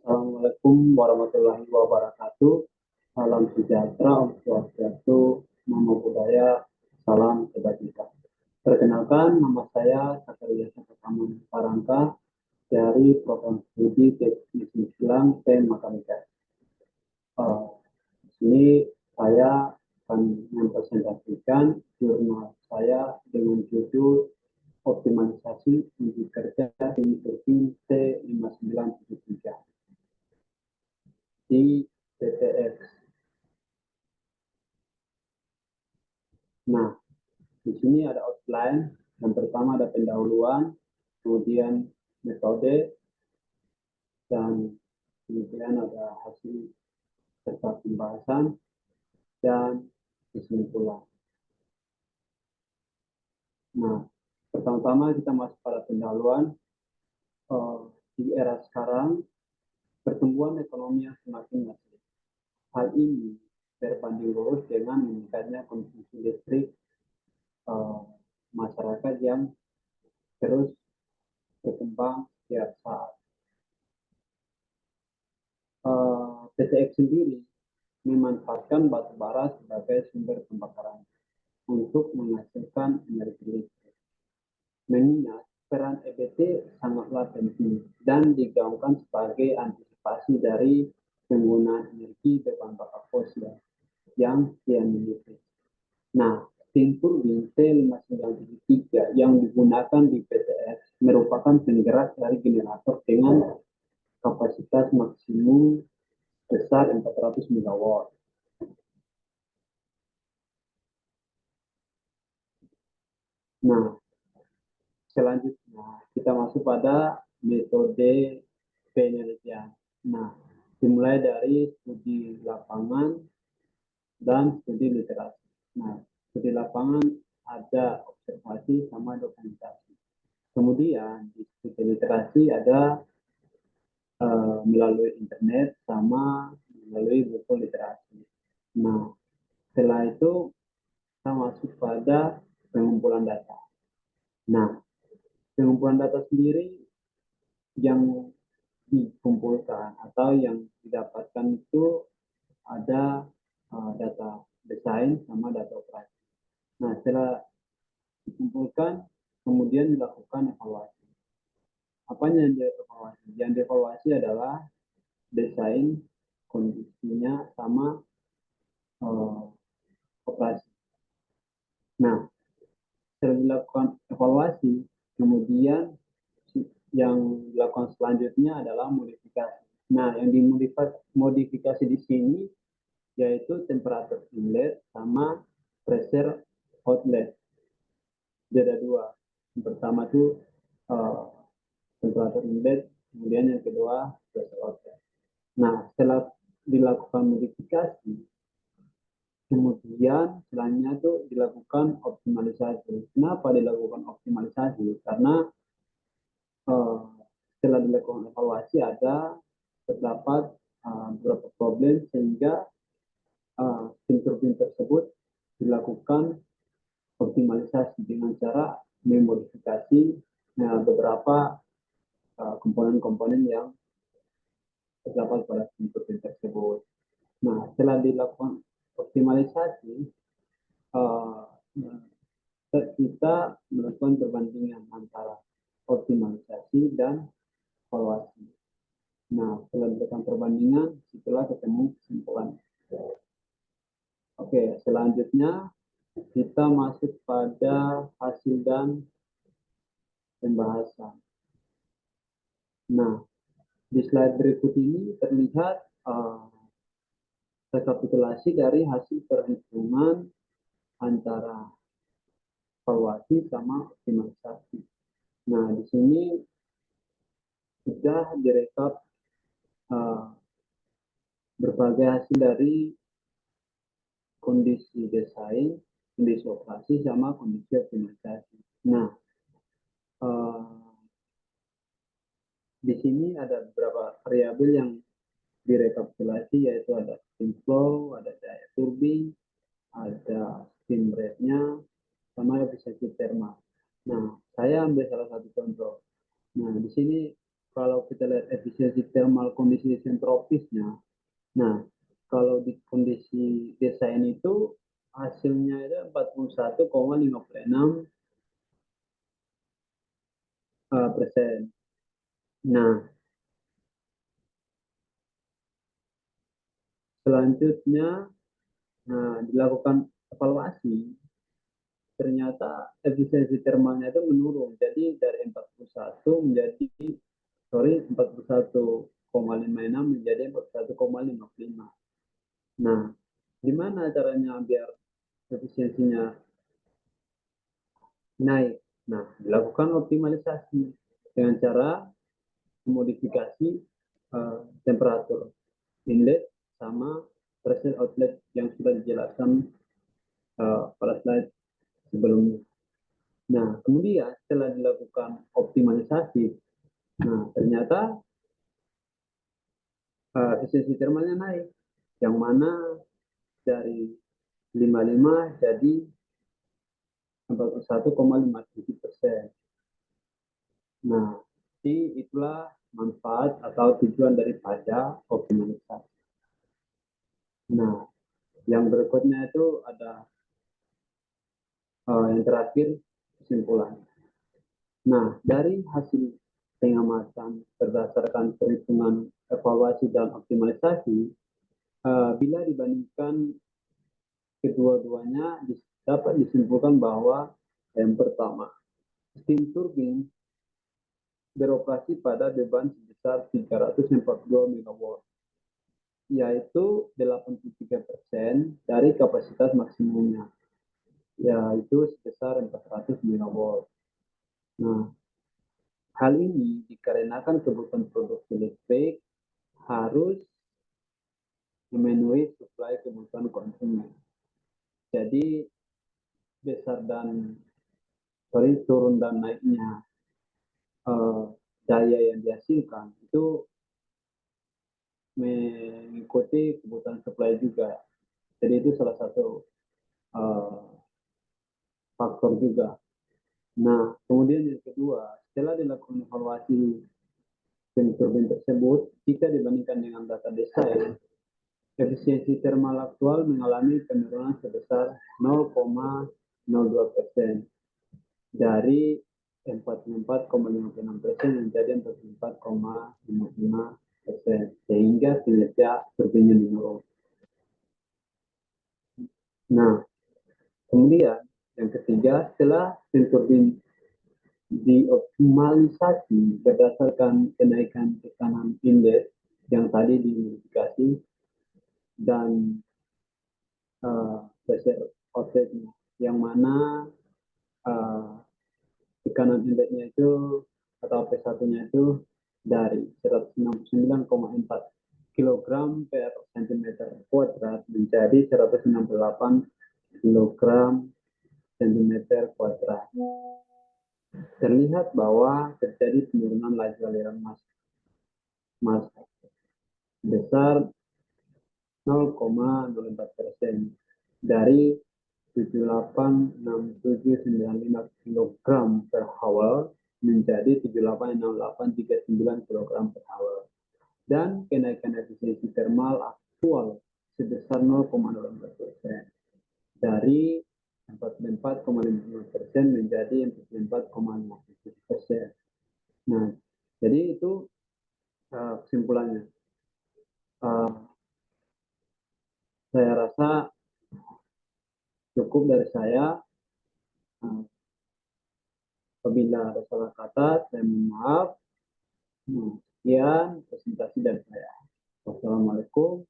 Assalamualaikum warahmatullahi wabarakatuh. Salam sejahtera, Om Swastiastu, Namo Buddhaya, salam kebajikan. Perkenalkan, nama saya Sakaria Sakaman Parangka dari Program Studi Teknik Islam Makassar. Di sini saya akan mempresentasikan jurnal saya dengan judul Optimalisasi Uji Kerja di T5973 di TTX. Nah, di sini ada outline. Yang pertama ada pendahuluan, kemudian metode, dan kemudian ada hasil serta pembahasan dan kesimpulan. Nah, pertama-tama kita masuk pada pendahuluan. Di era sekarang, pertumbuhan ekonomi yang semakin masif. Hal ini berbanding lurus dengan meningkatnya konsumsi listrik masyarakat yang terus berkembang setiap saat. PTX sendiri memanfaatkan batu bara sebagai sumber pembakaran untuk menghasilkan energi listrik. Mengingat peran EBT sangatlah penting dan digaungkan sebagai antisipasi dari penggunaan energi berbahan bakar fosil yang kian menipis. Nah, steam turbin T5973 yang digunakan di PTX merupakan penggerak dari generator dengan kapasitas maksimum besar 400 MW. Nah, selanjutnya kita masuk pada metode penelitian. Nah, dimulai dari studi lapangan dan studi literasi. Nah, studi lapangan ada observasi sama dokumentasi. Kemudian di studi literasi ada melalui internet sama melalui buku literasi. Nah, setelah itu kita masuk pada pengumpulan data. Nah, pengumpulan data sendiri yang dikumpulkan atau yang didapatkan itu ada data desain sama data operasi. Nah, setelah dikumpulkan, kemudian dilakukan evaluasi. Apanya yang dievaluasi? Yang dievaluasi adalah desain, kondisinya, sama operasi. Nah, setelah dilakukan evaluasi, kemudian yang dilakukan selanjutnya adalah modifikasi. Nah, yang dimodifikasi di sini yaitu temperatur inlet sama pressure outlet. Ada dua. Yang pertama itu temperatur inlet, kemudian yang kedua pressure outlet. Nah, setelah dilakukan modifikasi, kemudian selanjutnya itu dilakukan optimalisasi. Kenapa dilakukan optimalisasi? Karena setelah dilakukan evaluasi terdapat beberapa problem sehingga steam turbin tersebut dilakukan optimalisasi dengan cara memodifikasi beberapa komponen-komponen yang terdapat pada steam turbin tersebut. Nah, setelah dilakukan optimalisasi, kita melakukan perbandingan antara optimalisasi dan evaluasi. Nah, setelah dilakukan perbandingan, setelah ketemu kesimpulan. Oke, selanjutnya kita masuk pada hasil dan pembahasan. Nah, di slide berikut ini terlihat rekapitulasi dari hasil perhitungan antara evaluasi sama optimalisasi. Nah, di sini sudah direkap berbagai hasil dari kondisi desain, kondisi operasi, sama kondisi optimalisasi. Nah, di sini ada beberapa variabel yang direkapitulasi, yaitu ada steam flow, ada daya turbin, ada steam rate-nya, sama efisiensi thermal. Nah, saya ambil salah satu contoh. Nah, di sini kalau kita lihat efisiensi thermal kondisi sentropisnya, nah kalau di kondisi desain itu hasilnya itu 41,56%. Nah, selanjutnya dilakukan evaluasi, ternyata efisiensi termalnya itu menurun. Jadi dari 41 menjadi 41,56 menjadi 41,55. Nah, gimana caranya biar efisiensinya naik? Nah, dilakukan optimalisasi dengan cara memodifikasi temperatur inlet sama pressure outlet yang sudah dijelaskan pada slide sebelumnya. Nah, kemudian setelah dilakukan optimalisasi, nah ternyata efisiensi termalnya naik, yang mana dari 55 jadi 41,57%. Nah, jadi itulah manfaat atau tujuan daripada optimalisasi. Nah, yang berikutnya itu ada yang terakhir, kesimpulan. Nah, dari hasil pengamatan berdasarkan perhitungan evaluasi dan optimalisasi, bila dibandingkan kedua-duanya dapat disimpulkan bahwa yang pertama, steam turbine beroperasi pada beban sebesar 342 MW, yaitu 83% dari kapasitas maksimumnya, yaitu sebesar 400 MW. Nah, hal ini dikarenakan kebutuhan produksi listrik harus memenuhi suplai kebutuhan konsumen. Jadi turun dan naiknya daya yang dihasilkan itu mengikuti kebutuhan supply juga. Jadi itu salah satu faktor juga. Nah, kemudian yang kedua, setelah dilakukan evaluasi steam turbin tersebut, jika dibandingkan dengan data desain, efisiensi termal aktual mengalami penurunan sebesar 0,02% dari 44,56% menjadi 44,55%, sehingga kinerja turbinnya menurun. Nah, kemudian yang ketiga, setelah steam turbin dioptimalisasi berdasarkan kenaikan tekanan inlet yang tadi dimodifikasi dan pressure outletnya, yang mana tekanan inletnya itu atau P1-nya itu dari 169,4 kg per cm kuadrat menjadi 168 kg cm kuadrat. Terlihat bahwa terjadi penurunan laju aliran massa sebesar 0,04% dari 786795 kg per hour menjadi 786839 kg per hour. Dan kenaikan efisiensi termal aktual sebesar 0,04% dari 44,55% menjadi 44,57%. Nah, jadi itu kesimpulannya. Saya rasa cukup dari saya. Apabila ada salah kata, saya mohon maaf. Sekian presentasi dari saya. Wassalamualaikum